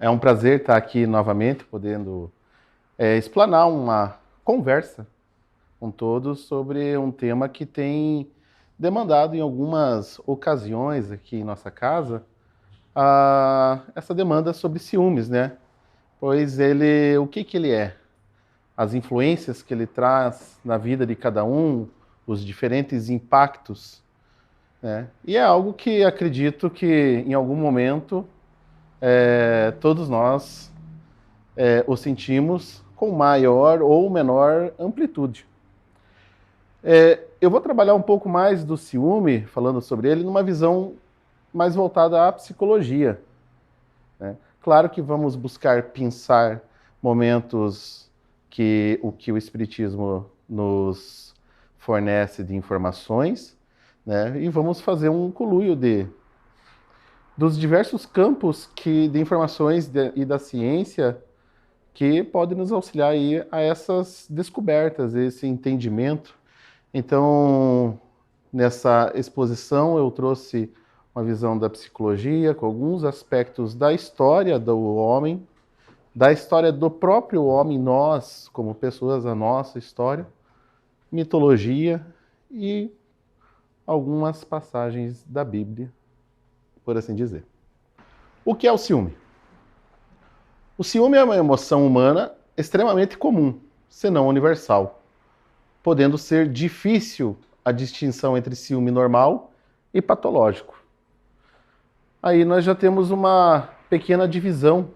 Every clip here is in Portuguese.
É um prazer estar aqui novamente, podendo explanar uma conversa com todos sobre um tema que tem demandado em algumas ocasiões aqui em nossa casa essa demanda sobre ciúmes, né? Pois o que ele é? As influências que ele traz na vida de cada um, os diferentes impactos, né? E é algo que acredito que em algum momento todos nós o sentimos com maior ou menor amplitude. Eu vou trabalhar um pouco mais do ciúme, falando sobre ele, numa visão mais voltada à psicologia, né? Claro que vamos buscar pensar momentos que o Espiritismo nos fornece de informações, né? E vamos fazer um conluio dos diversos campos de informações e da ciência que podem nos auxiliar aí a essas descobertas, esse entendimento. Então, nessa exposição, eu trouxe uma visão da psicologia, com alguns aspectos da história do homem, da história do próprio homem, nós, como pessoas, a nossa história, mitologia e algumas passagens da Bíblia, por assim dizer. O que é o ciúme? O ciúme é uma emoção humana extremamente comum, se não universal, podendo ser difícil a distinção entre ciúme normal e patológico. Aí nós já temos uma pequena divisão,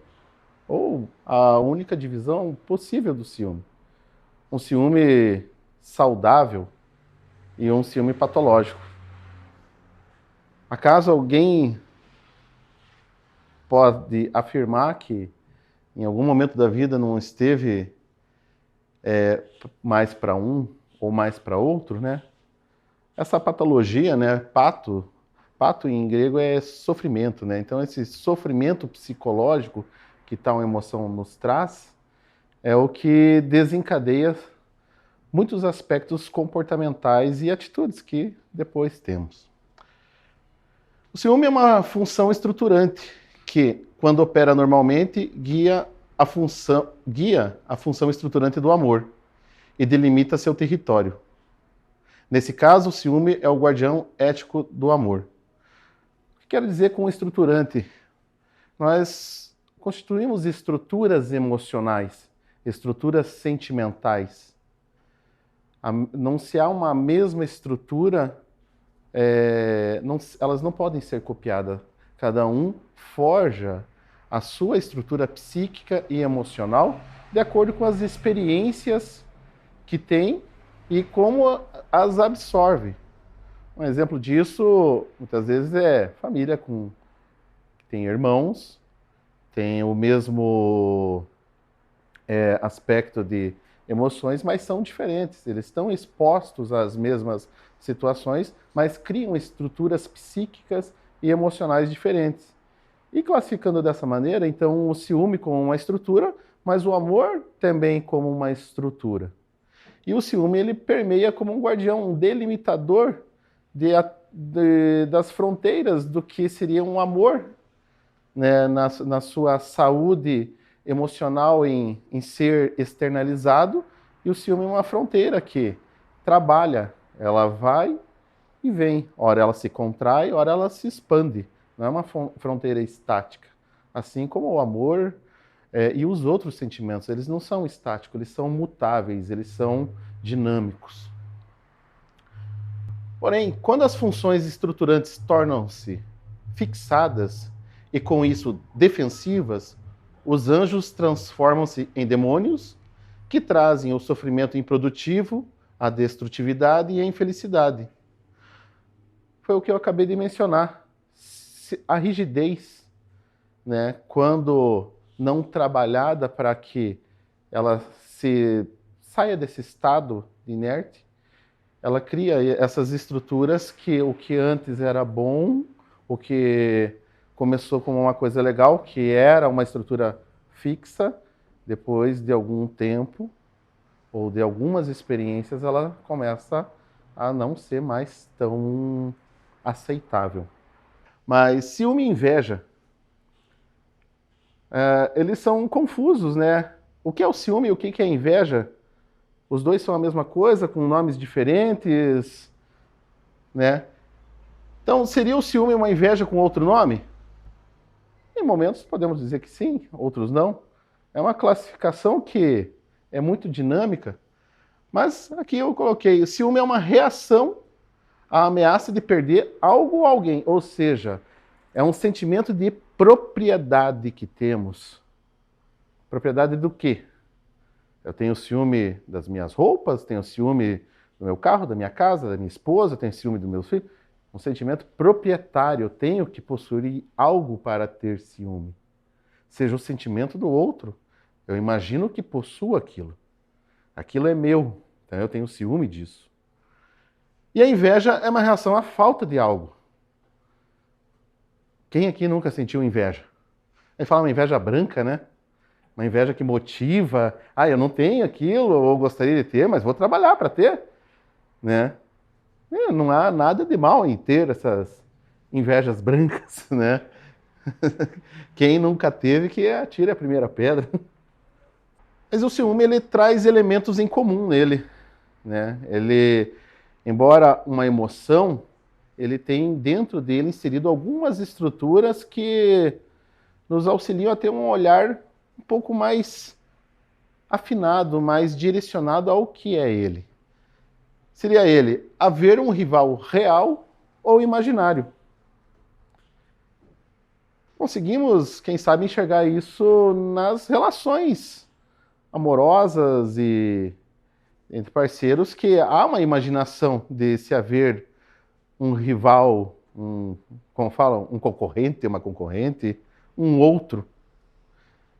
ou a única divisão possível do ciúme. Um ciúme saudável e um ciúme patológico. Acaso alguém pode afirmar que em algum momento da vida não esteve mais para um ou mais para outro, né? Essa patologia, né? Pato em grego é sofrimento, né? Então esse sofrimento psicológico que tal emoção nos traz é o que desencadeia muitos aspectos comportamentais e atitudes que depois temos. O ciúme é uma função estruturante que, quando opera normalmente, guia a função estruturante do amor e delimita seu território. Nesse caso, o ciúme é o guardião ético do amor. O que quero dizer com estruturante? Nós constituímos estruturas emocionais, estruturas sentimentais. Não se há uma mesma estrutura, elas não podem ser copiadas. Cada um forja a sua estrutura psíquica e emocional de acordo com as experiências que tem e como as absorve. Um exemplo disso, muitas vezes, é família que tem irmãos, tem o mesmo aspecto de emoções, mas são diferentes. Eles estão expostos às mesmas situações, mas criam estruturas psíquicas e emocionais diferentes. E classificando dessa maneira, então, o ciúme como uma estrutura, mas o amor também como uma estrutura. E o ciúme, ele permeia como um guardião, um delimitador das fronteiras do que seria um amor, né, na sua saúde emocional em ser externalizado, e o ciúme é uma fronteira que trabalha, ela vai e vem. Ora ela se contrai, ora ela se expande. Não é uma fronteira estática. Assim como o amor e os outros sentimentos, eles não são estáticos, eles são mutáveis, eles são dinâmicos. Porém, quando as funções estruturantes tornam-se fixadas e com isso defensivas, os anjos transformam-se em demônios que trazem o sofrimento improdutivo, a destrutividade e a infelicidade. Foi o que eu acabei de mencionar. A rigidez, né, quando não trabalhada para que ela saia desse estado inerte, ela cria essas estruturas que o que antes era bom, o que começou como uma coisa legal, que era uma estrutura fixa, depois de algum tempo ou de algumas experiências, ela começa a não ser mais tão aceitável. Mas ciúme e inveja eles são confusos, né? O que é o ciúme e o que é a inveja? Os dois são a mesma coisa, com nomes diferentes, né? Então, seria o ciúme uma inveja com outro nome? Em momentos podemos dizer que sim, outros não. É uma classificação que é muito dinâmica, mas aqui eu coloquei: o ciúme é uma reação à ameaça de perder algo ou alguém, ou seja, é um sentimento de propriedade que temos. Propriedade do quê? Eu tenho ciúme das minhas roupas, tenho ciúme do meu carro, da minha casa, da minha esposa, tenho ciúme dos meus filhos. Um sentimento proprietário, eu tenho que possuir algo para ter ciúme. Seja o sentimento do outro, eu imagino que possuo aquilo. Aquilo é meu, então eu tenho ciúme disso. E a inveja é uma reação à falta de algo. Quem aqui nunca sentiu inveja? A gente fala uma inveja branca, né? Uma inveja que motiva. Ah, eu não tenho aquilo, ou gostaria de ter, mas vou trabalhar para ter, né? Não há nada de mal em ter essas invejas brancas, né? Quem nunca teve, que atire a primeira pedra. Mas o ciúme, ele traz elementos em comum nele, né? Ele, embora uma emoção, ele tem dentro dele inserido algumas estruturas que nos auxiliam a ter um olhar um pouco mais afinado, mais direcionado ao que é ele. Seria ele haver um rival real ou imaginário. Conseguimos, quem sabe, enxergar isso nas relações amorosas e entre parceiros, que há uma imaginação de se haver um rival, como falam, um concorrente, uma concorrente, um outro.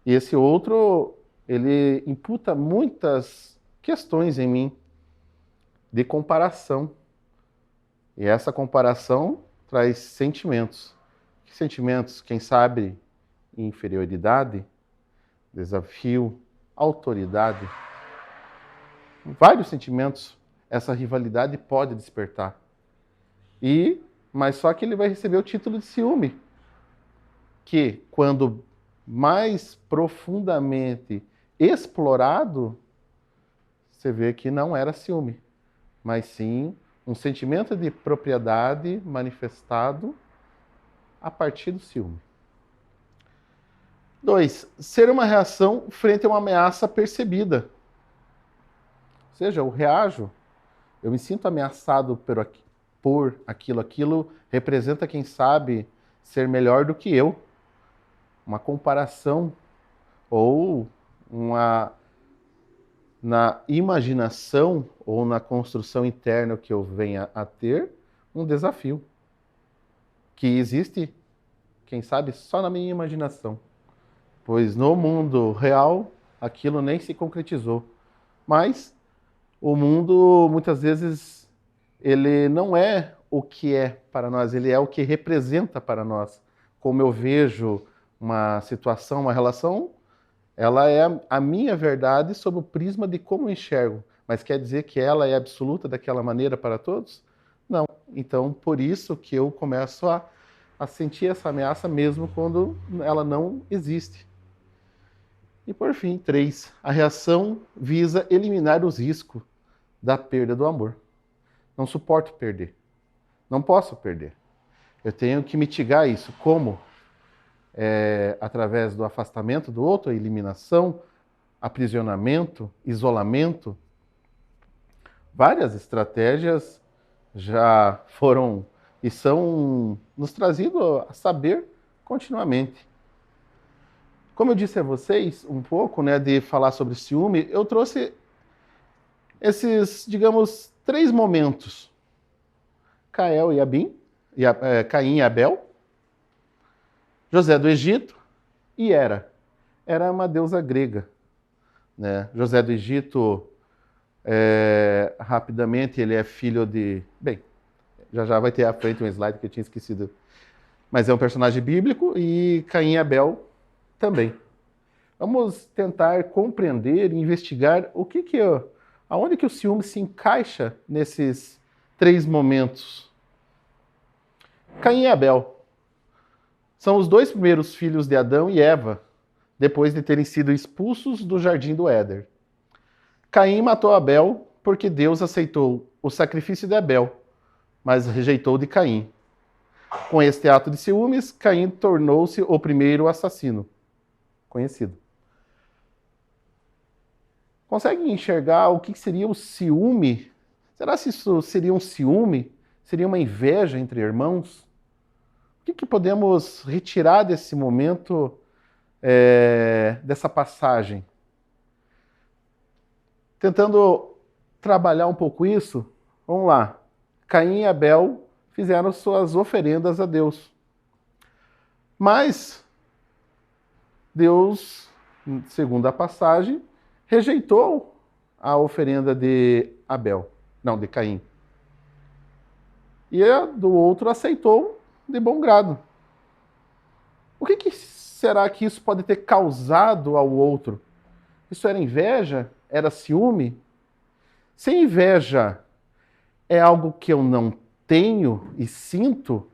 E esse outro, ele imputa muitas questões em mim de comparação. E essa comparação traz sentimentos. Que sentimentos? Quem sabe inferioridade, desafio, autoridade. Vários sentimentos essa rivalidade pode despertar. Mas só que ele vai receber o título de ciúme, que quando mais profundamente explorado, você vê que não era ciúme, mas sim um sentimento de propriedade manifestado a partir do ciúme. 2. Ser uma reação frente a uma ameaça percebida. Ou seja, eu reajo, eu me sinto ameaçado por aquilo. Aquilo representa, quem sabe, ser melhor do que eu. Uma comparação ou na imaginação ou na construção interna que eu venha a ter, um desafio que existe, quem sabe, só na minha imaginação. Pois no mundo real, aquilo nem se concretizou. Mas o mundo, muitas vezes, ele não é o que é para nós, ele é o que representa para nós. Como eu vejo uma situação, uma relação, ela é a minha verdade sob o prisma de como eu enxergo. Mas quer dizer que ela é absoluta daquela maneira para todos? Não. Então, por isso que eu começo a sentir essa ameaça mesmo quando ela não existe. E por fim, 3. A reação visa eliminar os riscos da perda do amor. Não suporto perder. Não posso perder. Eu tenho que mitigar isso. Como? Através do afastamento do outro, a eliminação, aprisionamento, isolamento. Várias estratégias já foram e são nos trazidas a saber continuamente. Como eu disse a vocês um pouco, né, de falar sobre ciúme, eu trouxe esses, digamos, 3 momentos. Caim e Abel, José do Egito e Hera. Hera é uma deusa grega, né? José do Egito, rapidamente, ele é filho de... Bem, já vai ter à frente um slide que eu tinha esquecido. Mas é um personagem bíblico e Caim e Abel também. Vamos tentar compreender e investigar aonde que o ciúme se encaixa nesses 3 momentos. Caim e Abel são os 2 primeiros filhos de Adão e Eva, depois de terem sido expulsos do jardim do Éden. Caim matou Abel porque Deus aceitou o sacrifício de Abel, mas rejeitou o de Caim. Com este ato de ciúmes, Caim tornou-se o primeiro assassino conhecido. Conseguem enxergar o que seria o ciúme? Será que isso seria um ciúme? Seria uma inveja entre irmãos? O que podemos retirar desse momento, dessa passagem? Tentando trabalhar um pouco isso, vamos lá. Caim e Abel fizeram suas oferendas a Deus. Mas Deus, segundo a passagem, rejeitou a oferenda de Caim. E a do outro aceitou de bom grado. O que será que isso pode ter causado ao outro? Isso era inveja? Era ciúme? Se inveja é algo que eu não tenho e sinto,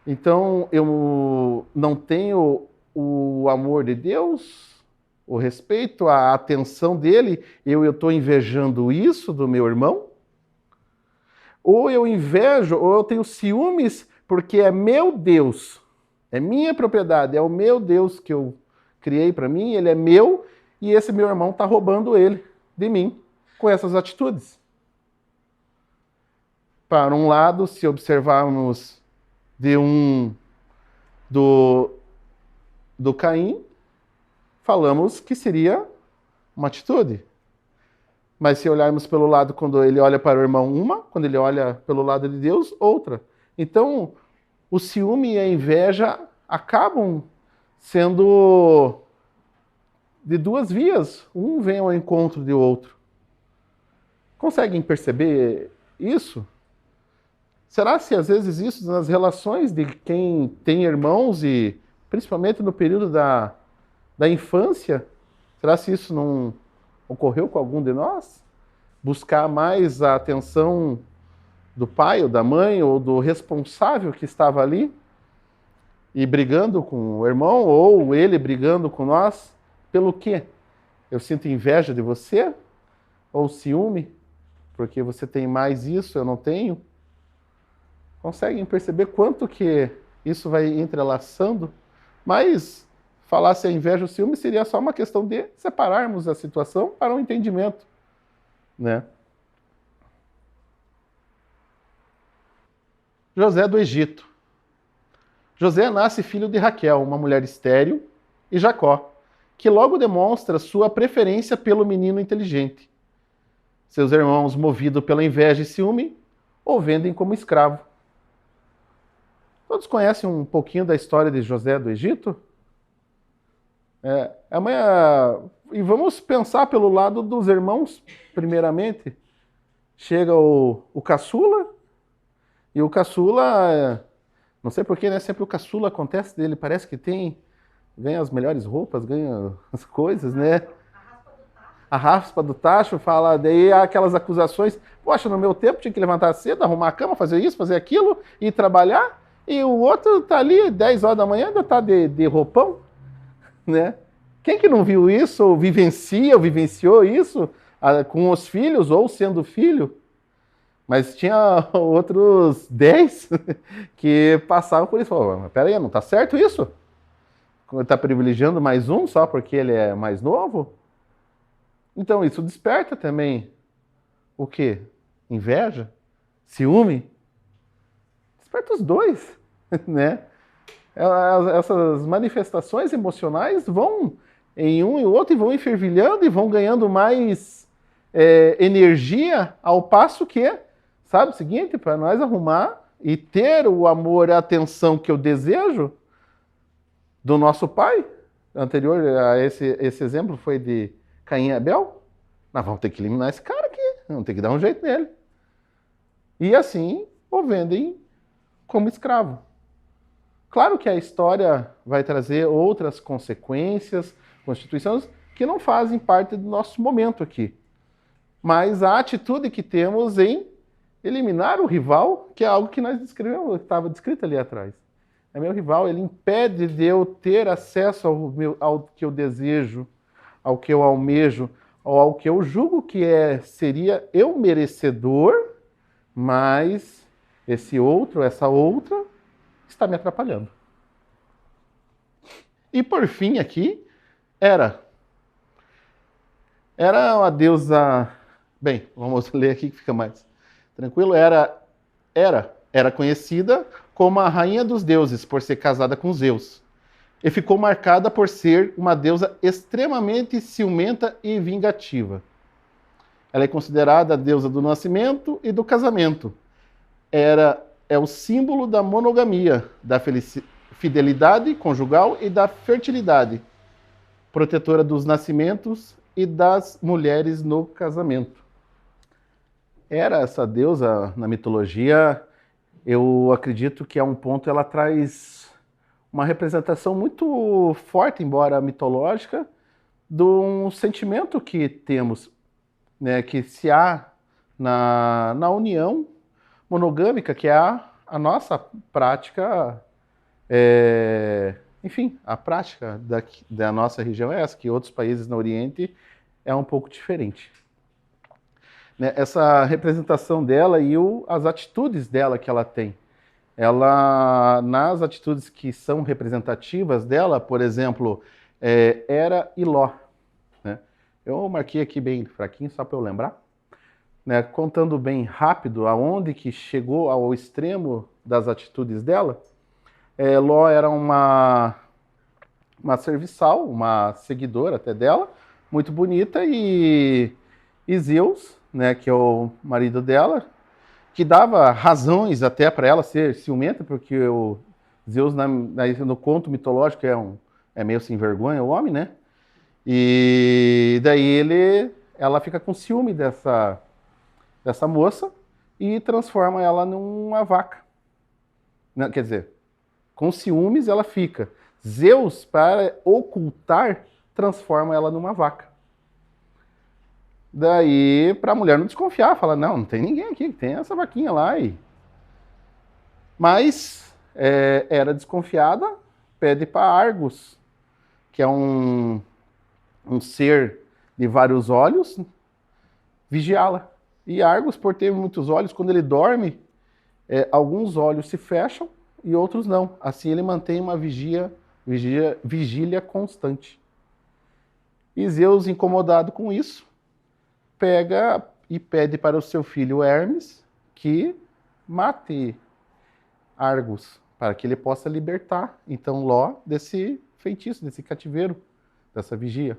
então eu não tenho o amor de Deus, o respeito, a atenção dele, eu estou invejando isso do meu irmão? Ou eu invejo, ou eu tenho ciúmes porque é meu Deus, é minha propriedade, é o meu Deus que eu criei para mim, ele é meu e esse meu irmão está roubando ele de mim com essas atitudes. Para um lado, se observarmos do Caim, falamos que seria uma atitude. Mas se olharmos pelo lado, quando ele olha para o irmão, uma, quando ele olha pelo lado de Deus, outra. Então, o ciúme e a inveja acabam sendo de duas vias. Um vem ao encontro do outro. Conseguem perceber isso? Será se às vezes isso nas relações de quem tem irmãos e principalmente no período da infância, será se isso não ocorreu com algum de nós? Buscar mais a atenção do pai ou da mãe ou do responsável que estava ali e brigando com o irmão ou ele brigando com nós, pelo quê? Eu sinto inveja de você? Ou ciúme? Porque você tem mais isso, eu não tenho? Conseguem perceber quanto que isso vai entrelaçando? Mas falar se é inveja ou ciúme seria só uma questão de separarmos a situação para um entendimento, né? José do Egito. José nasce filho de Raquel, uma mulher estéril, e Jacó, que logo demonstra sua preferência pelo menino inteligente. Seus irmãos, movidos pela inveja e ciúme, o vendem como escravo. Todos conhecem um pouquinho da história de José do Egito? E vamos pensar pelo lado dos irmãos, primeiramente. Chega o caçula, e o caçula, não sei porquê, né? Sempre o caçula acontece dele, parece que ganha as melhores roupas, ganha as coisas, né? A raspa do tacho, fala, daí há aquelas acusações, poxa, no meu tempo tinha que levantar cedo, arrumar a cama, fazer isso, fazer aquilo, e trabalhar, e o outro tá ali, 10 horas da manhã, ainda tá de roupão, né? Quem que não viu isso, ou vivenciou isso com os filhos, ou sendo filho? Mas tinha outros 10 que passavam por isso. Falavam, peraí, não tá certo isso? Tá privilegiando mais um só porque ele é mais novo? Então isso desperta também o quê? Inveja? Ciúme? Desperta os dois, né? Essas manifestações emocionais vão em um e o outro e vão enfervilhando e vão ganhando mais energia, ao passo que, sabe o seguinte, para nós arrumar e ter o amor e a atenção que eu desejo do nosso pai, anterior a esse exemplo foi de Caim e Abel, nós vamos ter que eliminar esse cara aqui, vamos ter que dar um jeito nele. E assim o vendem como escravo. Claro que a história vai trazer outras consequências, constituições que não fazem parte do nosso momento aqui. Mas a atitude que temos em eliminar o rival, que é algo que nós descrevemos, estava descrito ali atrás. é meu rival, ele impede de eu ter acesso ao que eu desejo, ao que eu almejo, ou ao que eu julgo que seria eu merecedor, mas esse outro, essa outra, está me atrapalhando. E por fim aqui, Hera. Hera é uma deusa... Bem, vamos ler aqui que fica mais tranquilo. Era conhecida como a rainha dos deuses, por ser casada com Zeus. E ficou marcada por ser uma deusa extremamente ciumenta e vingativa. Ela é considerada a deusa do nascimento e do casamento. Hera é o símbolo da monogamia, da fidelidade conjugal e da fertilidade, protetora dos nascimentos e das mulheres no casamento. Hera, essa deusa na mitologia, eu acredito que a um ponto ela traz uma representação muito forte, embora mitológica, de um sentimento que temos, né, que se há na união monogâmica, que é a nossa prática, enfim, a prática da nossa região é essa, que outros países no Oriente é um pouco diferente. Essa representação dela e as atitudes dela que ela tem. Ela, nas atitudes que são representativas dela, por exemplo, Hera e Ló. Né? Eu marquei aqui bem fraquinho, só para eu lembrar. Né? Contando bem rápido aonde que chegou ao extremo das atitudes dela, Ló era uma serviçal, uma seguidora até dela, muito bonita, e Zeus, né, que é o marido dela, que dava razões até para ela ser ciumenta, porque o Zeus, no conto mitológico, é meio sem vergonha, o homem, né? E daí ela fica com ciúme dessa moça e transforma ela numa vaca. Não, quer dizer, com ciúmes ela fica. Zeus, para ocultar, transforma ela numa vaca. Daí, para a mulher não desconfiar, fala, não tem ninguém aqui, tem essa vaquinha lá. Mas, era desconfiada, pede para Argus, que é um ser de vários olhos, vigiá-la. E Argus, por ter muitos olhos, quando ele dorme, alguns olhos se fecham e outros não. Assim ele mantém uma vigília constante. E Zeus, incomodado com isso, pega e pede para o seu filho Hermes que mate Argus, para que ele possa libertar, então, Ló desse feitiço, desse cativeiro, dessa vigia.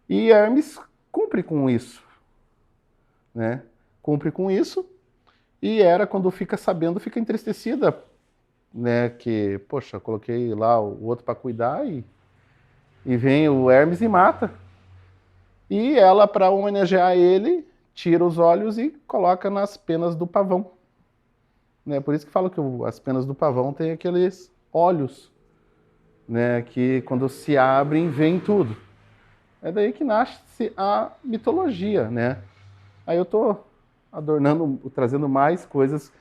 E Hermes cumpre com isso, né? Cumpre com isso, e Hera, quando fica sabendo, fica entristecida, né? Que, poxa, coloquei lá o outro para cuidar e vem o Hermes e mata. E ela, para homenagear ele, tira os olhos e coloca nas penas do pavão. Né? Por isso que falo que as penas do pavão têm aqueles olhos, né? Que quando se abrem, vem tudo. É daí que nasce a mitologia, né? Aí eu estou adornando, trazendo mais coisas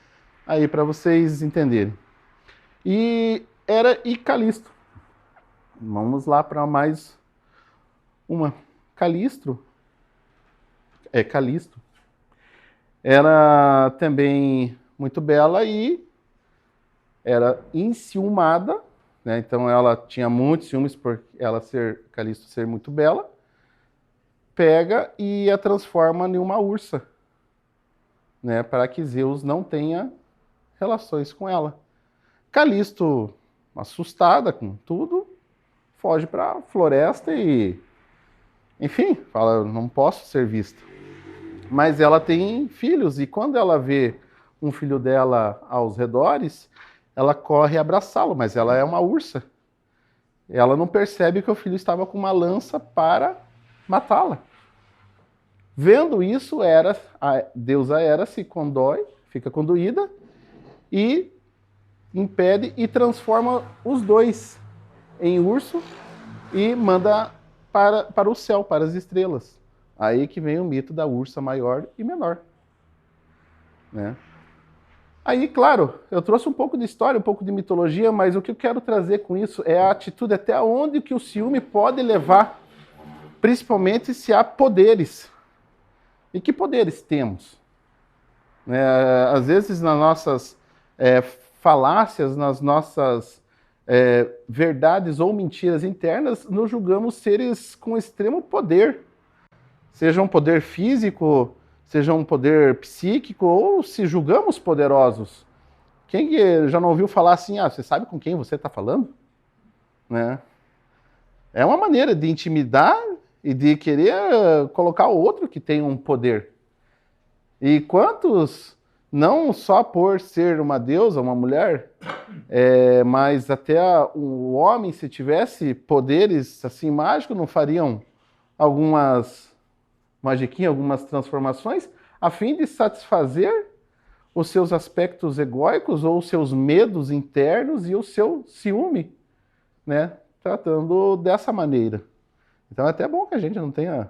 aí para vocês entenderem. E Hera e Calisto. Vamos lá para mais uma. Calisto era também muito bela e era enciumada, né? Então ela tinha muitos ciúmes por Calisto ser muito bela, pega e a transforma em uma ursa, né? Para que Zeus não tenha relações com ela. Calisto, assustada com tudo, foge para a floresta e, enfim, fala, não posso ser vista. Mas ela tem filhos, e quando ela vê um filho dela aos redores, ela corre abraçá-lo, mas ela é uma ursa. Ela não percebe que o filho estava com uma lança para matá-la. Vendo isso, a deusa Hera se condói, fica condoída, e impede e transforma os dois em urso e manda para o céu, para as estrelas. Aí que vem o mito da ursa maior e menor. Né? Aí, claro, eu trouxe um pouco de história, um pouco de mitologia, mas o que eu quero trazer com isso é a atitude até onde que o ciúme pode levar, principalmente se há poderes. E que poderes temos? Às vezes, nas nossas falácias, nas nossas verdades ou mentiras internas, nos julgamos seres com extremo poder. Seja um poder físico, seja um poder psíquico, ou se julgamos poderosos. Quem já não ouviu falar assim, você sabe com quem você está falando? Né? É uma maneira de intimidar e de querer colocar o outro que tem um poder. E quantos, não só por ser uma deusa, uma mulher, mas até o homem, se tivesse poderes assim mágicos, não fariam algumas magiquinhas, algumas transformações, a fim de satisfazer os seus aspectos egóicos ou os seus medos internos e o seu ciúme, né? Tratando dessa maneira. Então é até bom que a gente não tenha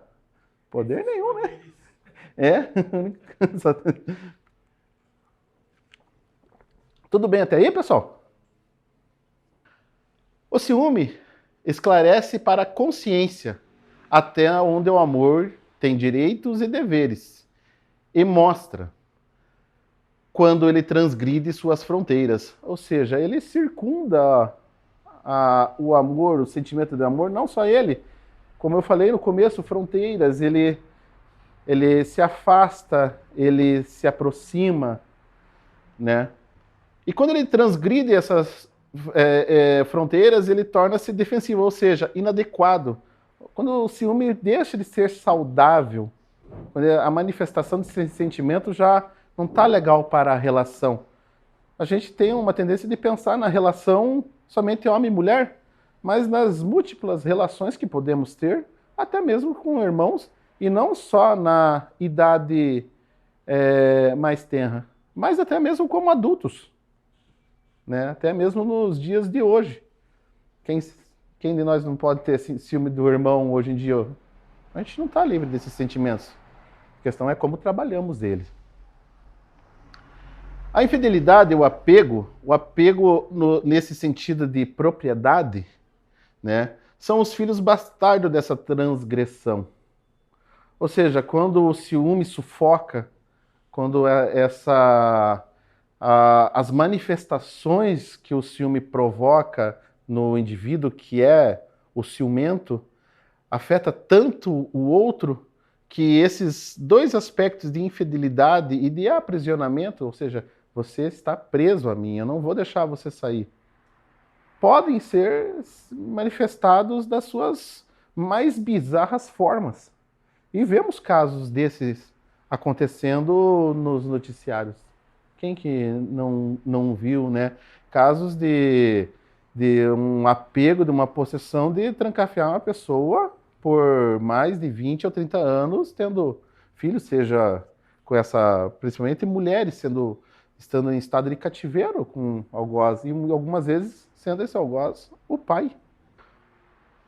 poder nenhum, né? Tudo bem até aí, pessoal? O ciúme esclarece para a consciência até onde o amor tem direitos e deveres e mostra quando ele transgride suas fronteiras. Ou seja, ele circunda o amor, o sentimento de amor, não só ele, como eu falei no começo, fronteiras, ele se afasta, ele se aproxima, né? E quando ele transgride essas fronteiras, ele torna-se defensivo, ou seja, inadequado. Quando o ciúme deixa de ser saudável, quando a manifestação desse sentimento já não está legal para a relação. A gente tem uma tendência de pensar na relação somente homem e mulher, mas nas múltiplas relações que podemos ter, até mesmo com irmãos, e não só na idade mais tenra, mas até mesmo como adultos, né? Até mesmo nos dias de hoje. Quem de nós não pode ter ciúme do irmão hoje em dia? A gente não está livre desses sentimentos. A questão é como trabalhamos eles. A infidelidade, o apego nesse sentido de propriedade, né, são os filhos bastardos dessa transgressão. Ou seja, quando o ciúme sufoca, quando as manifestações que o ciúme provoca no indivíduo, que é o ciumento, afeta tanto o outro que esses dois aspectos de infidelidade e de aprisionamento, ou seja, você está preso a mim, eu não vou deixar você sair, podem ser manifestados das suas mais bizarras formas. E vemos casos desses acontecendo nos noticiários. Quem que não viu, né? Casos de um apego, de uma possessão, de trancafiar uma pessoa por mais de 20 ou 30 anos, tendo filhos, seja com principalmente mulheres estando em estado de cativeiro com algoz, e algumas vezes sendo esse algoz o pai.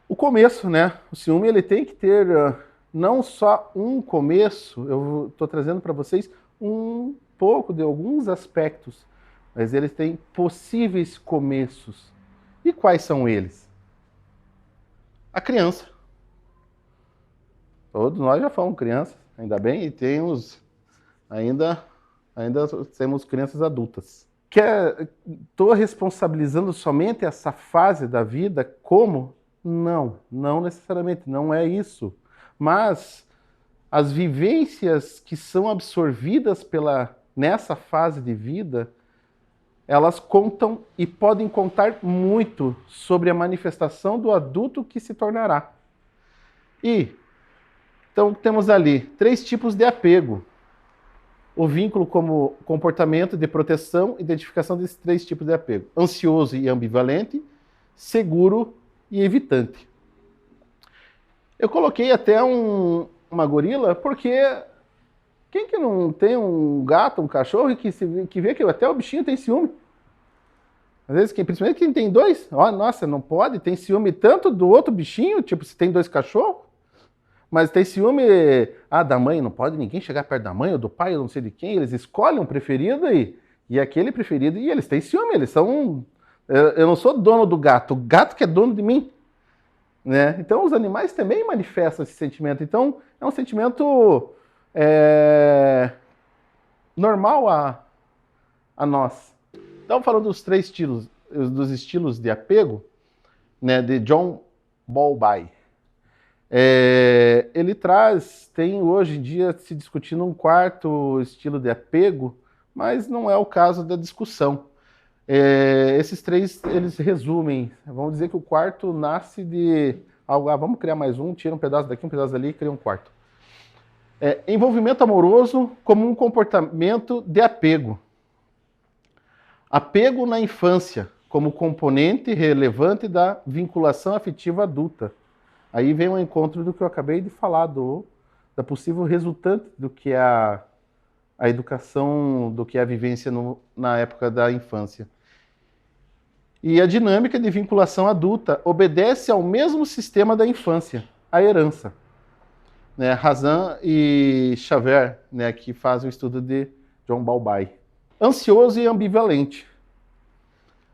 O começo, né? O ciúme, ele tem que ter não só um começo, eu estou trazendo para vocês um pouco de alguns aspectos, mas eles têm possíveis começos. E quais são eles? A criança. Todos nós já fomos crianças, ainda bem, e ainda temos crianças adultas. Estou responsabilizando somente essa fase da vida como? Não necessariamente, não é isso. Mas as vivências que são absorvidas nessa fase de vida, elas contam e podem contar muito sobre a manifestação do adulto que se tornará. Então temos ali 3 tipos de apego. O vínculo como comportamento de proteção, identificação desses 3 tipos de apego. Ansioso e ambivalente, seguro e evitante. Eu coloquei até uma gorila, porque quem que não tem um gato, um cachorro, e que vê que até o bichinho tem ciúme? Às vezes, principalmente quem tem 2, nossa, não pode, tem ciúme tanto do outro bichinho, tipo, se tem 2 cachorros, mas tem ciúme da mãe, não pode ninguém chegar perto da mãe ou do pai, ou não sei de quem, eles escolhem um preferido E aquele preferido, e eles têm ciúme, eles são... Eu não sou dono do gato, o gato que é dono de mim. Né? Então os animais também manifestam esse sentimento. Então é um sentimento normal a nós. Então falando dos três estilos, dos estilos de apego, né, de John Bowlby. Ele tem hoje em dia se discutindo um quarto estilo de apego, mas não é o caso da discussão. Esses três, eles resumem, vamos dizer que o quarto nasce de algo, vamos criar mais um, tira um pedaço daqui, um pedaço dali e cria um quarto. Envolvimento amoroso como um comportamento de apego. Apego na infância, como componente relevante da vinculação afetiva adulta. Aí vem um encontro do que eu acabei de falar, da possível resultante do que é a educação, do que é a vivência na época da infância. E a dinâmica de vinculação adulta obedece ao mesmo sistema da infância, a herança. Né, Razan e Xavier, né, que fazem o estudo de John Bowlby. Ansioso e ambivalente.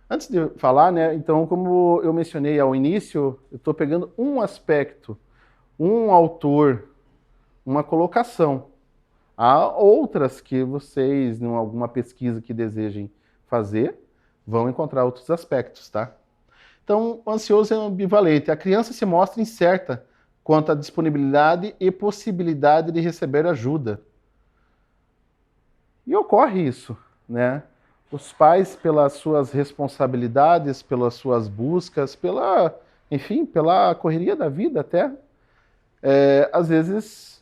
Antes de falar, né, então, como eu mencionei ao início, eu estou pegando um aspecto, um autor, uma colocação. Há outras que vocês, em alguma pesquisa que desejem fazer, vão encontrar outros aspectos, tá? Então, ansioso e ambivalente. A criança se mostra incerta quanto à disponibilidade e possibilidade de receber ajuda. E ocorre isso, né? Os pais, pelas suas responsabilidades, pelas suas buscas, enfim, pela correria da vida até, às vezes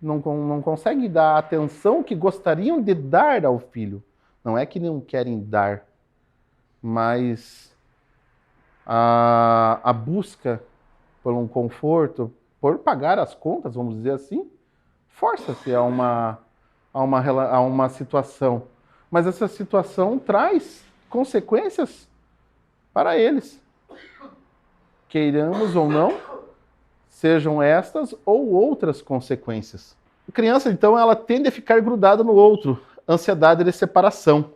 não conseguem dar a atenção que gostariam de dar ao filho. Não é que não querem dar, mas a busca por um conforto, por pagar as contas, vamos dizer assim, força-se a uma situação. Mas essa situação traz consequências para eles. Queiramos ou não, sejam estas ou outras consequências. A criança, então, ela tende a ficar grudada no outro, ansiedade de separação.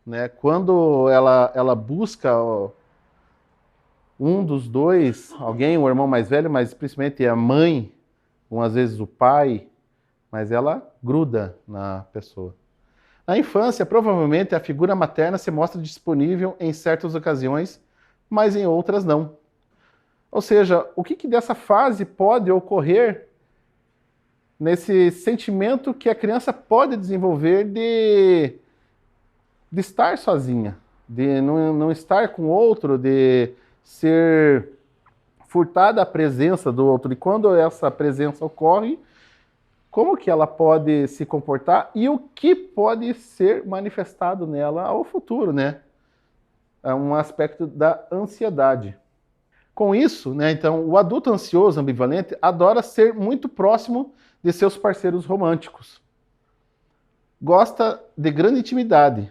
Né? Quando ela busca um dos dois, alguém, o irmão mais velho, mas principalmente a mãe, ou às vezes o pai, mas ela gruda na pessoa. Na infância, provavelmente, a figura materna se mostra disponível em certas ocasiões, mas em outras não. Ou seja, o que dessa fase pode ocorrer nesse sentimento que a criança pode desenvolver de estar sozinha, de não estar com o outro, de ser furtada a presença do outro. E quando essa presença ocorre, como que ela pode se comportar e o que pode ser manifestado nela ao futuro, né? É um aspecto da ansiedade. Com isso, né, então, o adulto ansioso, ambivalente, adora ser muito próximo de seus parceiros românticos. Gosta de grande intimidade.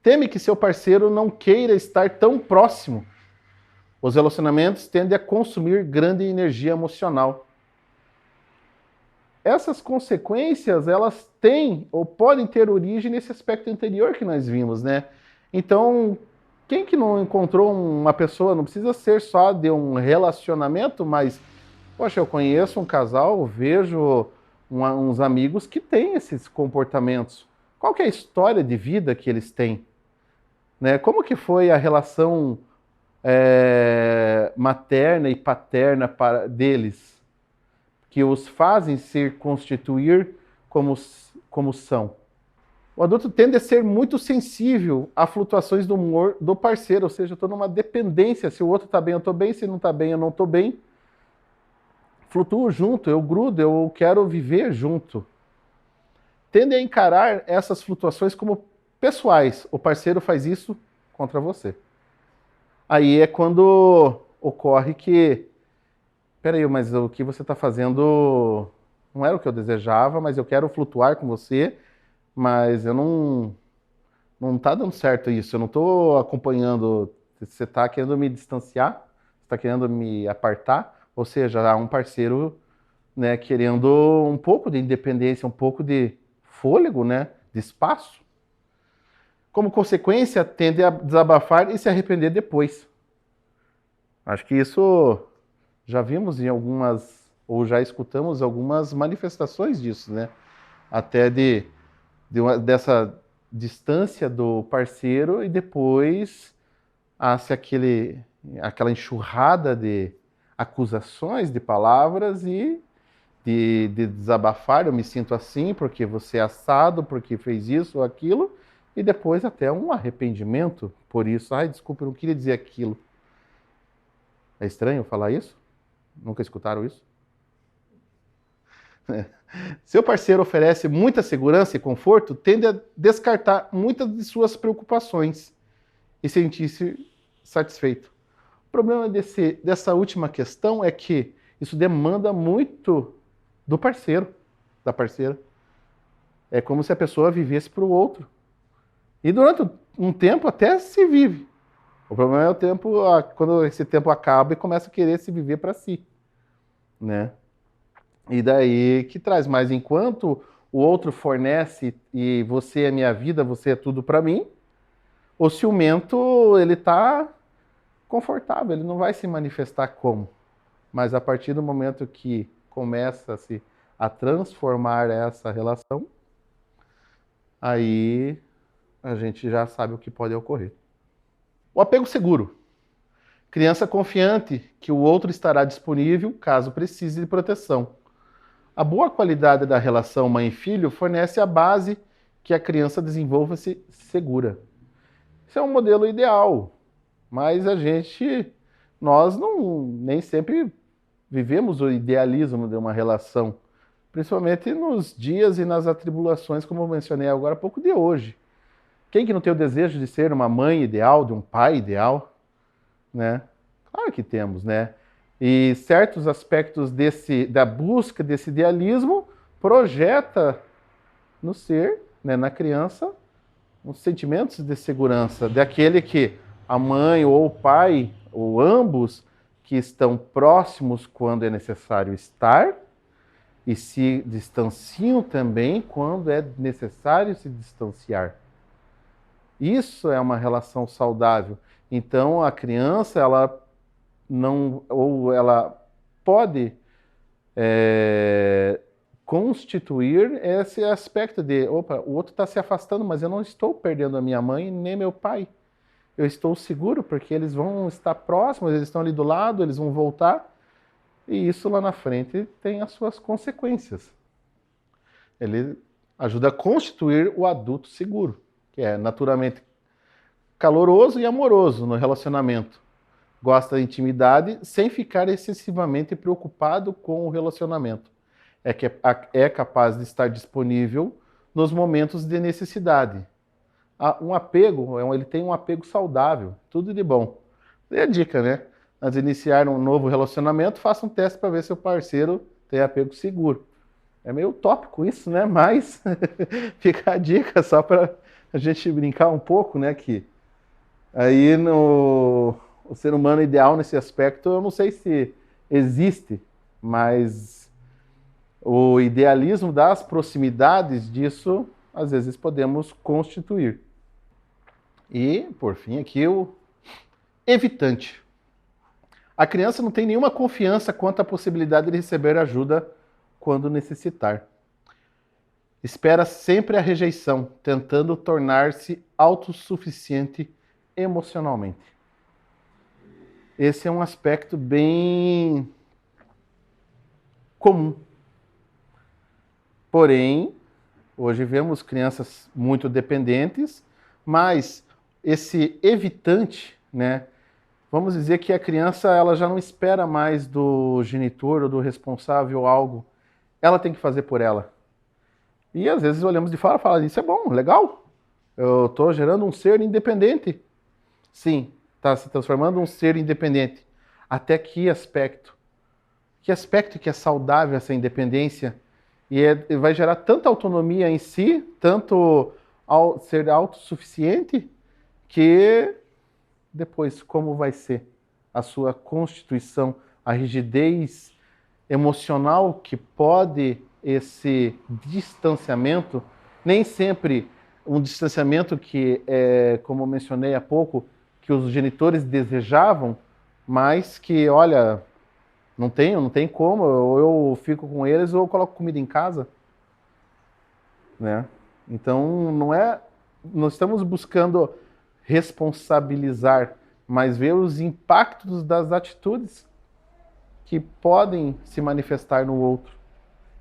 Teme que seu parceiro não queira estar tão próximo. Os relacionamentos tendem a consumir grande energia emocional. Essas consequências, elas têm ou podem ter origem nesse aspecto anterior que nós vimos, né? Então, quem que não encontrou uma pessoa, não precisa ser só de um relacionamento, mas, poxa, eu conheço um casal, vejo uns amigos que têm esses comportamentos. Qual que é a história de vida que eles têm? Né? Como que foi a relação materna e paterna deles? Que os fazem se constituir como são. O adulto tende a ser muito sensível a flutuações do humor do parceiro, ou seja, eu estou numa dependência, se o outro está bem, eu estou bem, se não está bem, eu não estou bem. Flutuo junto, eu grudo, eu quero viver junto. Tende a encarar essas flutuações como pessoais, o parceiro faz isso contra você. Aí é quando ocorre que peraí, mas o que você está fazendo não era o que eu desejava, mas eu quero flutuar com você, mas eu não está dando certo isso, eu não estou acompanhando, você está querendo me distanciar, você está querendo me apartar, ou seja, há um parceiro, né, querendo um pouco de independência, um pouco de fôlego, né, de espaço. como consequência, tende a desabafar e se arrepender depois. Acho que isso já vimos em algumas, ou já escutamos algumas manifestações disso, né? Até dessa distância do parceiro e depois há-se aquela enxurrada de acusações, de palavras e de desabafar, eu me sinto assim porque você é assado, porque fez isso ou aquilo, e depois até um arrependimento por isso. Ai, desculpa, eu não queria dizer aquilo. É estranho falar isso? Nunca escutaram isso? Seu parceiro oferece muita segurança e conforto, tende a descartar muitas de suas preocupações e sentir-se satisfeito. O problema dessa última questão é que isso demanda muito do parceiro, da parceira. É como se a pessoa vivesse para o outro. E durante um tempo até se vive. O problema é o tempo, quando esse tempo acaba e começa a querer se viver para si, né? E daí que traz, mas enquanto o outro fornece e você é minha vida, você é tudo para mim, o ciumento, ele tá confortável, ele não vai se manifestar como. Mas a partir do momento que começa-se a transformar essa relação, aí a gente já sabe o que pode ocorrer. O apego seguro. Criança confiante que o outro estará disponível caso precise de proteção. A boa qualidade da relação mãe e filho fornece a base que a criança desenvolva-se segura. Isso é um modelo ideal, mas nós nem sempre vivemos o idealismo de uma relação, principalmente nos dias e nas atribulações, como eu mencionei agora há pouco de hoje. Quem que não tem o desejo de ser uma mãe ideal, de um pai ideal, né? Claro que temos, né? E certos aspectos da busca desse idealismo projeta no ser, né, na criança, uns sentimentos de segurança, daquele que a mãe ou o pai, ou ambos, que estão próximos quando é necessário estar, e se distanciam também quando é necessário se distanciar. Isso é uma relação saudável. Então a criança, ela pode constituir esse aspecto de, opa, o outro está se afastando, mas eu não estou perdendo a minha mãe nem meu pai. Eu estou seguro porque eles vão estar próximos, eles estão ali do lado, eles vão voltar, e isso lá na frente tem as suas consequências. Ele ajuda a constituir o adulto seguro, que é naturalmente caloroso e amoroso no relacionamento. Gosta da intimidade sem ficar excessivamente preocupado com o relacionamento. É capaz de estar disponível nos momentos de necessidade. Um apego, ele tem um apego saudável, tudo de bom. E a dica, né? Antes de iniciar um novo relacionamento, faça um teste para ver se o parceiro tem apego seguro. É meio utópico isso, né? Mas fica a dica só para a gente brincar um pouco, né? Que aí o ser humano ideal nesse aspecto, eu não sei se existe, mas o idealismo das proximidades disso, às vezes podemos constituir. E, por fim, aqui o evitante. A criança não tem nenhuma confiança quanto à possibilidade de receber ajuda quando necessitar. Espera sempre a rejeição, tentando tornar-se autossuficiente emocionalmente. Esse é um aspecto bem comum. Porém, hoje vemos crianças muito dependentes, mas esse evitante, né? Vamos dizer que a criança, ela já não espera mais do genitor ou do responsável algo. Ela tem que fazer por ela. E às vezes olhamos de fora e falamos, isso é bom, legal. Eu estou gerando um ser independente. Sim, está se transformando um ser independente. Até que aspecto? Que aspecto que é saudável essa independência? E vai gerar tanta autonomia em si, tanto ser autossuficiente, que depois como vai ser a sua constituição, a rigidez emocional que pode esse distanciamento, nem sempre um distanciamento que, como eu mencionei há pouco, que os genitores desejavam, mas que, olha, não tem como, ou eu fico com eles ou eu coloco comida em casa, né? Então, não estamos buscando responsabilizar, mas ver os impactos das atitudes que podem se manifestar no outro.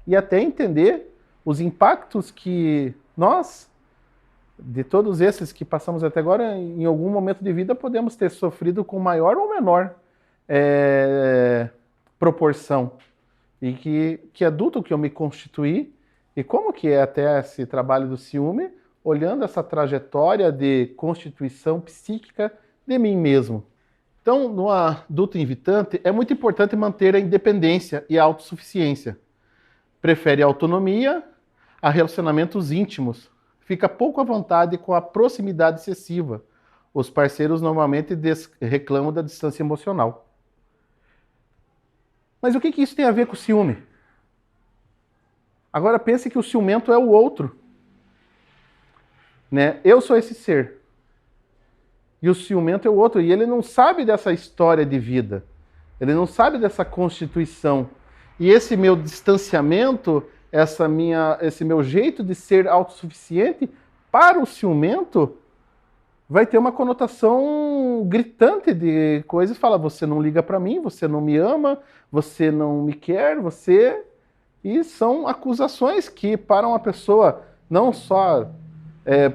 E até entender os impactos que nós, de todos esses que passamos até agora, em algum momento de vida podemos ter sofrido com maior ou menor proporção. E que adulto que eu me constituí, e como que é até esse trabalho do ciúme, olhando essa trajetória de constituição psíquica de mim mesmo. Então, no adulto invitante, é muito importante manter a independência e a autossuficiência. Prefere a autonomia a relacionamentos íntimos. Fica pouco à vontade com a proximidade excessiva. Os parceiros normalmente reclamam da distância emocional. Mas o que isso tem a ver com o ciúme? Agora pense que o ciumento é o outro. Né? Eu sou esse ser. E o ciumento é o outro. E ele não sabe dessa história de vida. Ele não sabe dessa constituição. E esse meu distanciamento, esse meu jeito de ser autossuficiente, para o ciumento, vai ter uma conotação gritante de coisas. Fala, você não liga para mim, você não me ama, você não me quer, você... E são acusações que, para uma pessoa não só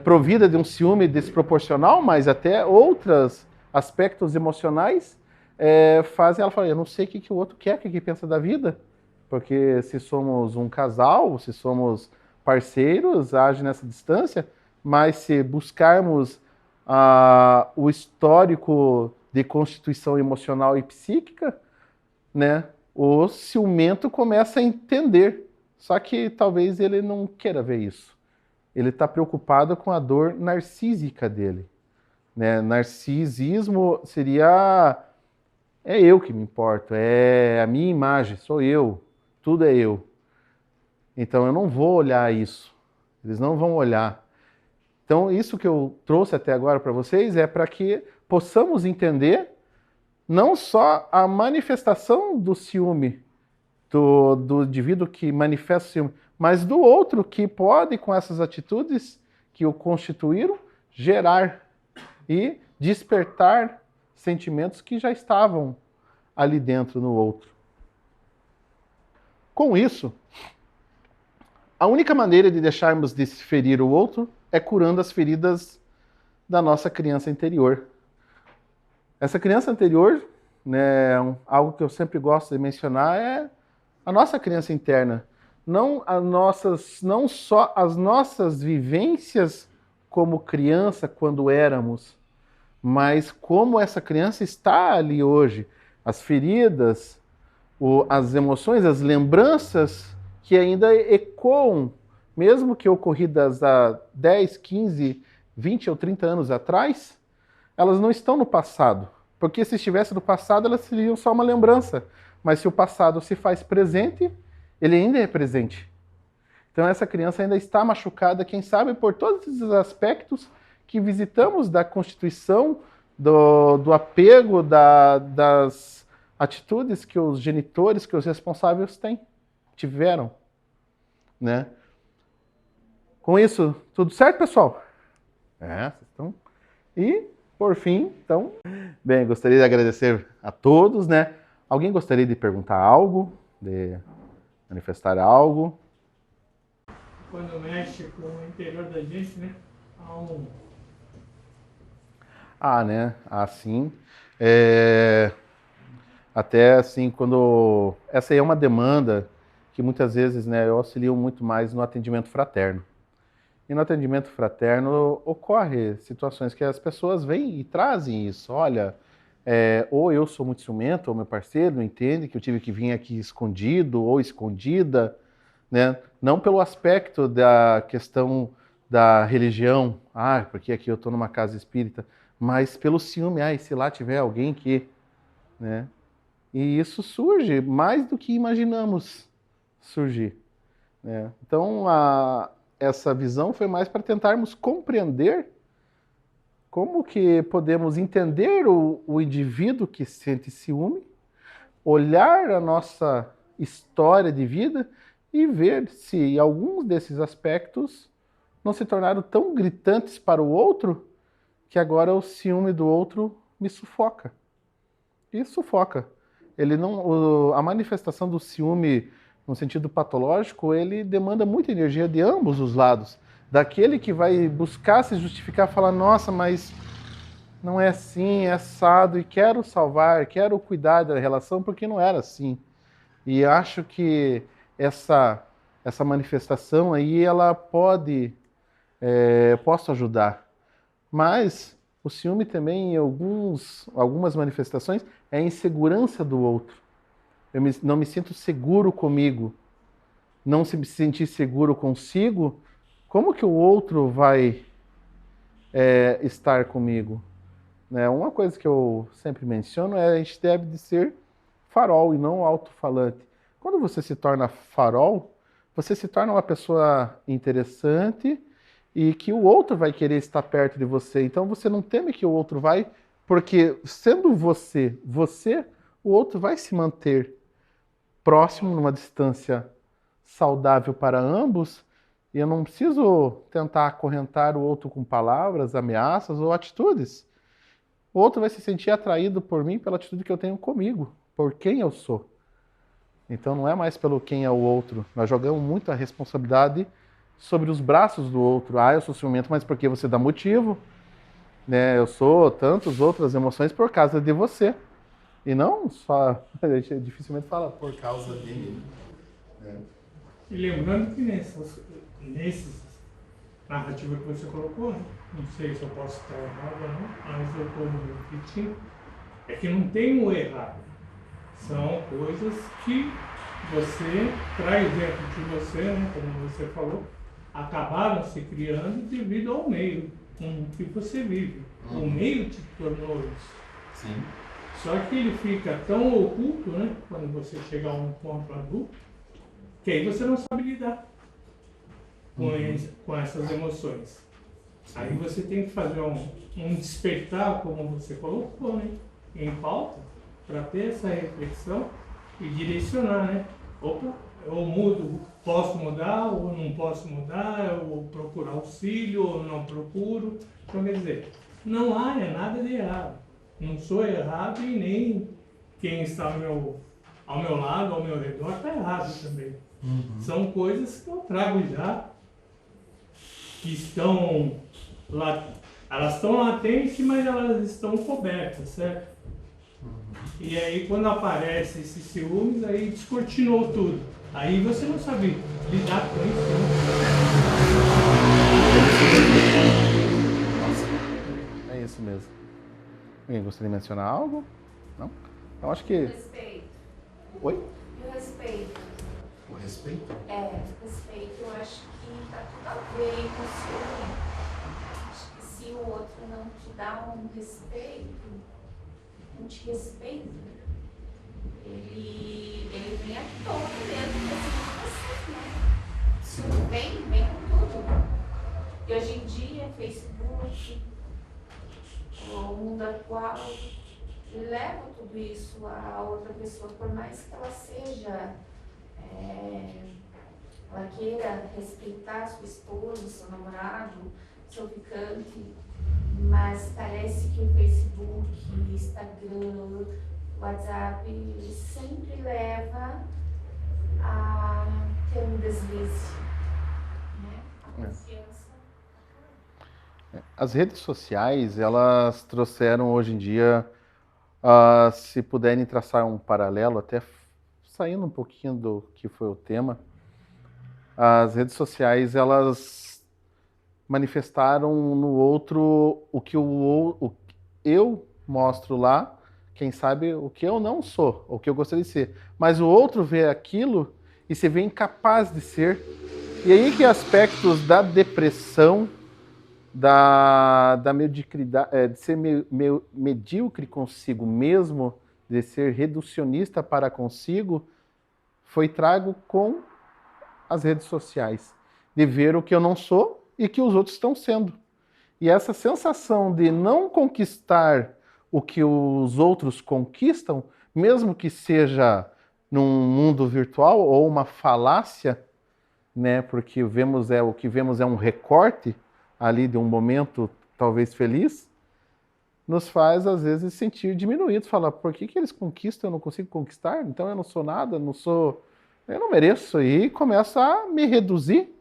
provida de um ciúme desproporcional, mas até outros aspectos emocionais, fazem ela falar, eu não sei o que o outro quer, o que pensa da vida, porque se somos um casal, se somos parceiros, age nessa distância, mas se buscarmos o histórico de constituição emocional e psíquica, né, o ciumento começa a entender, só que talvez ele não queira ver isso. Ele está preocupado com a dor narcísica dele. Né? Narcisismo seria... É eu que me importo, é a minha imagem, sou eu, tudo é eu. Então eu não vou olhar isso, eles não vão olhar. Então isso que eu trouxe até agora para vocês é para que possamos entender não só a manifestação do ciúme, do indivíduo que manifesta o ciúme, mas do outro que pode, com essas atitudes que o constituíram, gerar e despertar sentimentos que já estavam ali dentro no outro. Com isso, a única maneira de deixarmos de ferir o outro é curando as feridas da nossa criança interior. Essa criança anterior, né, algo que eu sempre gosto de mencionar, é a nossa criança interna. Não só as nossas vivências como criança quando éramos, mas como essa criança está ali hoje. As feridas, as emoções, as lembranças que ainda ecoam, mesmo que ocorridas há 10, 15, 20 ou 30 anos atrás, elas não estão no passado. Porque se estivesse no passado, elas seriam só uma lembrança. Mas se o passado se faz presente, ele ainda é presente. Então essa criança ainda está machucada, quem sabe, por todos esses aspectos que visitamos da constituição, do apego, das atitudes que os genitores, que os responsáveis tiveram. Né? Com isso, tudo certo, pessoal? Então... E... Por fim, então, bem, gostaria de agradecer a todos, né? Alguém gostaria de perguntar algo, de manifestar algo? Quando mexe com o interior da gente, né? Né? Assim, até assim, quando... Essa aí é uma demanda que muitas vezes, né, eu auxilio muito mais no atendimento fraterno. E no atendimento fraterno ocorre situações que as pessoas vêm e trazem isso. Olha, ou eu sou muito ciumento, ou meu parceiro não entende que eu tive que vir aqui escondido ou escondida, né? Não pelo aspecto da questão da religião, porque aqui eu estou numa casa espírita, mas pelo ciúme, e se lá tiver alguém que... Né? E isso surge mais do que imaginamos surgir. Né? Então, essa visão foi mais para tentarmos compreender como que podemos entender o indivíduo que sente ciúme, olhar a nossa história de vida e ver se alguns desses aspectos não se tornaram tão gritantes para o outro que agora o ciúme do outro me sufoca. E sufoca. Ele não, a manifestação do ciúme no sentido patológico, ele demanda muita energia de ambos os lados. Daquele que vai buscar se justificar, falar, nossa, mas não é assim, é assado, e quero salvar, quero cuidar da relação, porque não era assim. E acho que essa manifestação aí, ela posso ajudar. Mas o ciúme também, em algumas manifestações, é a insegurança do outro. Não me sinto seguro comigo. Não se me sentir seguro consigo, como que o outro vai estar comigo? Né? Uma coisa que eu sempre menciono é a gente deve de ser farol e não alto-falante. Quando você se torna farol, você se torna uma pessoa interessante e que o outro vai querer estar perto de você. Então você não teme que o outro vai, porque sendo você, o outro vai se manter próximo, numa distância saudável para ambos, e eu não preciso tentar acorrentar o outro com palavras, ameaças ou atitudes. O outro vai se sentir atraído por mim pela atitude que eu tenho comigo, por quem eu sou. Então não é mais pelo quem é o outro. Nós jogamos muito a responsabilidade sobre os braços do outro. Ah, eu sou ciumento, mas porque você dá motivo, né? Eu sou tantas outras emoções por causa de você. E não só, a gente dificilmente fala por causa dele. E lembrando que nesses narrativas que você colocou, não sei se eu posso estar errado ou não, mas eu estou repetindo, é que não tem o errado. São coisas que você traz dentro de você, né, como você falou, acabaram se criando devido ao meio com que você vive. O meio te tornou isso. Sim. Só que ele fica tão oculto, né, quando você chega a um ponto adulto, que aí você não sabe lidar com essas emoções. Aí você tem que fazer um despertar, como você colocou, né, em pauta, para ter essa reflexão e direcionar, né? Opa, eu mudo, posso mudar ou não posso mudar, ou procurar auxílio ou não procuro. Então, quer dizer, não há nada de errado. Não sou errado e nem quem está ao meu lado, ao meu redor, está errado também. São coisas que eu trago já, que estão lá, elas estão latentes, mas elas estão cobertas, certo? E aí quando aparece esses ciúmes, aí descortinou tudo. Aí você não sabe lidar com isso, Nossa, é isso mesmo. Alguém gostaria de mencionar algo? Não? Eu acho que... Respeito. Oi? E o respeito. O respeito? Respeito, eu acho que tá tudo a ver com o ciúme. Acho que se o outro não te dá um respeito, não te respeita, ele vem à tona mesmo de você, né? Isso vem com tudo. E hoje em dia, Facebook, o mundo atual, leva tudo isso a outra pessoa, por mais que ela seja, ela queira respeitar sua esposa, seu namorado, seu ficante, mas parece que o Facebook, Instagram, WhatsApp sempre leva a ter um deslize, né? A confiança. As redes sociais, elas trouxeram hoje em dia, se puderem traçar um paralelo, até saindo um pouquinho do que foi o tema, as redes sociais, elas manifestaram no outro o que eu mostro lá, quem sabe o que eu não sou, o que eu gostaria de ser. Mas o outro vê aquilo e se vê incapaz de ser. E aí que aspectos da depressão, da mediocridade, de ser medíocre consigo mesmo, de ser reducionista para consigo, foi trago com as redes sociais. de ver o que eu não sou e que os outros estão sendo. E essa sensação de não conquistar o que os outros conquistam, mesmo que seja num mundo virtual ou uma falácia, né? Porque o que vemos é um recorte ali de um momento talvez feliz, nos faz às vezes sentir diminuídos, falar, por que eles conquistam, eu não consigo conquistar? Então eu não sou nada, eu não mereço, e começa a me reduzir.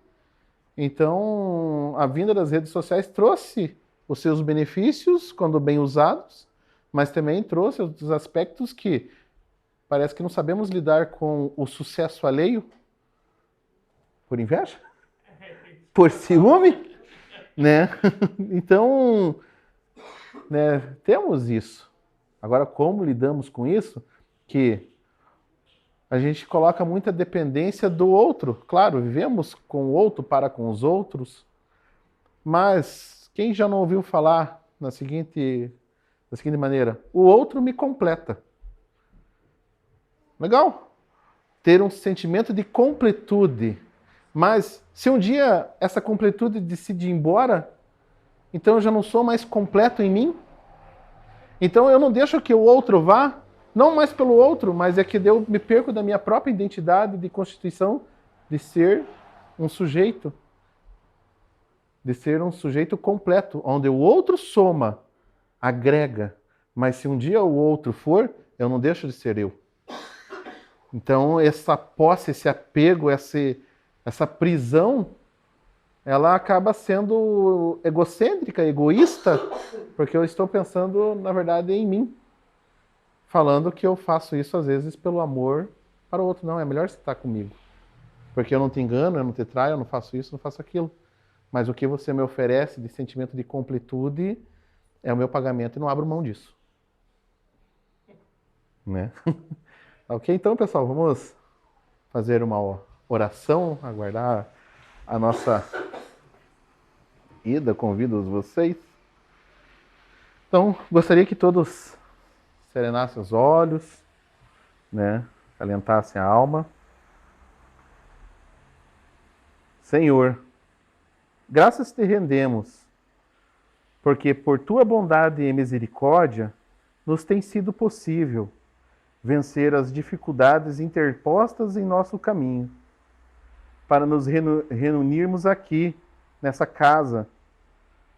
Então, a vinda das redes sociais trouxe os seus benefícios, quando bem usados, mas também trouxe os aspectos que parece que não sabemos lidar com o sucesso alheio por inveja, por ciúme, né? Então, né, temos isso. Agora, como lidamos com isso? Que a gente coloca muita dependência do outro. Claro, vivemos com o outro para com os outros, mas quem já não ouviu falar da seguinte maneira? O outro me completa. Legal? Ter um sentimento de completude. Mas se um dia essa completude decidir ir embora, então eu já não sou mais completo em mim? Então eu não deixo que o outro vá, não mais pelo outro, mas é que eu me perco da minha própria identidade de constituição de ser um sujeito. De ser um sujeito completo, onde o outro soma, agrega, mas se um dia o outro for, eu não deixo de ser eu. Então essa posse, esse apego, essa prisão, ela acaba sendo egocêntrica, egoísta, porque eu estou pensando, na verdade, em mim. Falando que eu faço isso, às vezes, pelo amor para o outro. Não, é melhor você estar comigo. Porque eu não te engano, eu não te traio, eu não faço isso, não faço aquilo. Mas o que você me oferece de sentimento de completude é o meu pagamento e não abro mão disso. Né? Ok? Então, pessoal, vamos fazer uma oração, aguardar a nossa ida. Convido vocês. Então, gostaria que todos serenassem os olhos, né? Acalentassem a alma. Senhor, graças te rendemos, porque por tua bondade e misericórdia nos tem sido possível vencer as dificuldades interpostas em nosso caminho, para nos reunirmos aqui, nessa casa,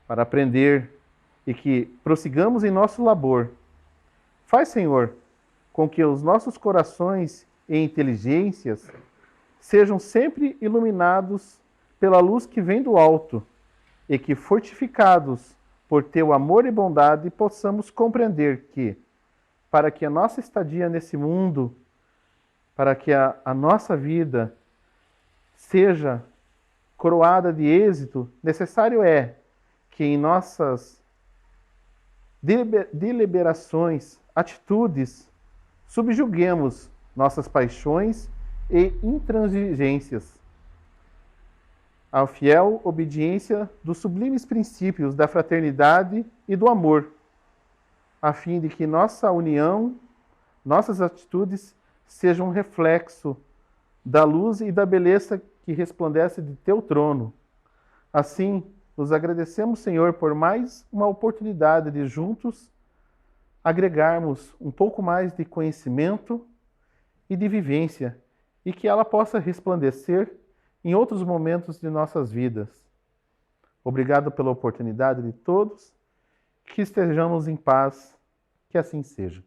para aprender e que prossigamos em nosso labor. Faz, Senhor, com que os nossos corações e inteligências sejam sempre iluminados pela luz que vem do alto e que, fortificados por teu amor e bondade, possamos compreender que, para que a nossa estadia nesse mundo, para que a nossa vida seja coroada de êxito, necessário é que em nossas deliberações, atitudes, subjuguemos nossas paixões e intransigências à fiel obediência dos sublimes princípios da fraternidade e do amor, a fim de que nossa união, nossas atitudes sejam um reflexo da luz e da beleza que resplandece de teu trono. Assim, nos agradecemos, Senhor, por mais uma oportunidade de juntos agregarmos um pouco mais de conhecimento e de vivência, e que ela possa resplandecer em outros momentos de nossas vidas. Obrigado pela oportunidade de todos, que estejamos em paz, que assim seja.